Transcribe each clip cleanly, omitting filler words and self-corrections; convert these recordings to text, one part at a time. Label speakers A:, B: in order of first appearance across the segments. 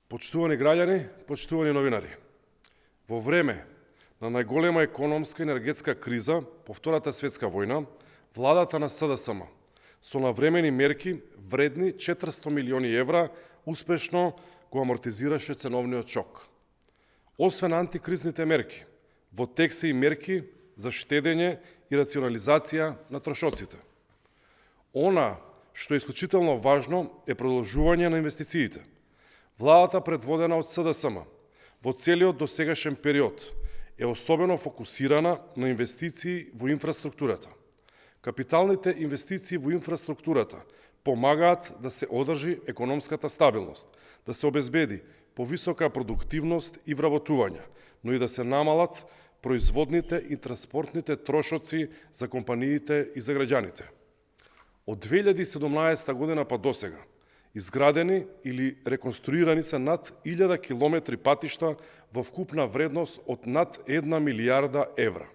A: Почитувани граѓани, почитувани новинари. Во време на најголема економска и енергетска криза по Втората светска војна, владата на СДСМ со навремени мерки вредни 400 милиони евра успешно го амортизираше ценовниот шок. Освен антикризните мерки, во тек се и мерки за штедење и рационализација на трошоците. Она што е исклучително важно е продолжување на инвестициите. Владата предводена од СДСМ во целиот досегашен период е особено фокусирана на инвестиции во инфраструктурата. Капиталните инвестиции во инфраструктурата помагаат да се одржи економската стабилност, да се обезбеди повисока продуктивност и вработување, но и да се намалат производните и транспортните трошоци за компаниите и за граѓаните. Од 2017 година па досега изградени или реконструирани се над 1000 километри патишта во вкупна вредност од над 1 милијарда евра.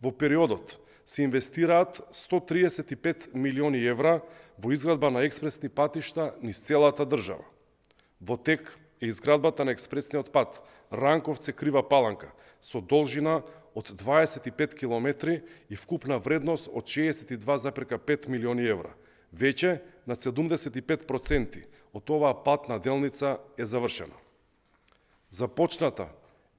A: Во периодот се инвестираат 135 милиони евра во изградба на експресни патишта низ целата држава. Во тек е изградбата на експресниот пат Ранковце-Крива Паланка со должина од 25 километри и вкупна вредност од 62,5 милиони евра. Веќе на 75% од оваа патна делница е завршена. Започната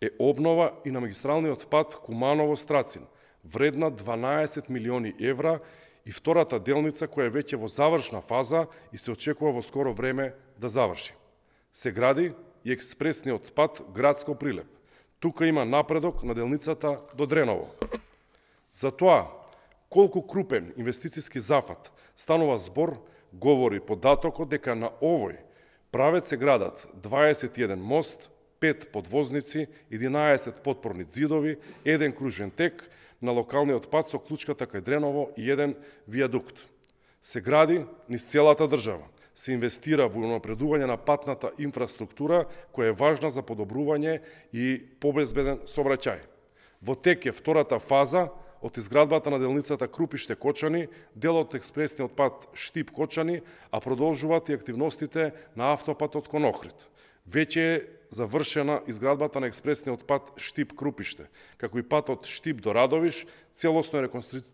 A: е обнова и на магистралниот пат Куманово-Страцин, вредна 12 милиони евра, и втората делница која е веќе во завршна фаза и се очекува во скоро време да заврши. Се гради и експресниот пат Градско Прилеп. Тука има напредок на делницата до Дреново. За тоа, колку крупен инвестициски зафат станува збор, говори податокот дека на овој правец се градат 21 мост, 5 подвозници, 11 подпорни зидови, 1 кружен тек на локалниот пат со клучката кај Дреново и 1 виадукт. Се гради низ целата држава. Се инвестира во унапредување на патната инфраструктура, која е важна за подобрување и побезбеден сообраќај. Во тек е втората фаза од изградбата на делницата Крупиште-Кочани, дел од експресниот пат Штип-Кочани, а продолжуваат и активностите на автопатот кон Охрид. Веќе е завршена изградбата на експресниот пат Штип-Крупиште, како и патот Штип до Радовиш, целосно е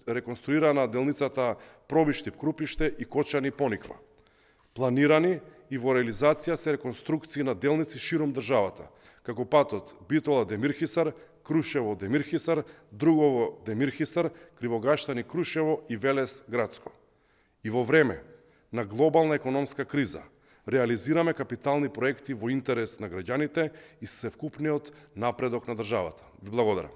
A: реконструирана делницата Пробиш-Штип-Крупиште и Кочани-Пониква. Планирани и во реализација се реконструкции на делници широм државата, како патот Битола-Демирхисар, Крушево-Демирхисар, Другово-Демирхисар, Кривогаштани-Крушево и Велес-Градско. И во време на глобална економска криза реализираме капитални проекти во интерес на граѓаните и севкупниот напредок на државата. Ви благодарам.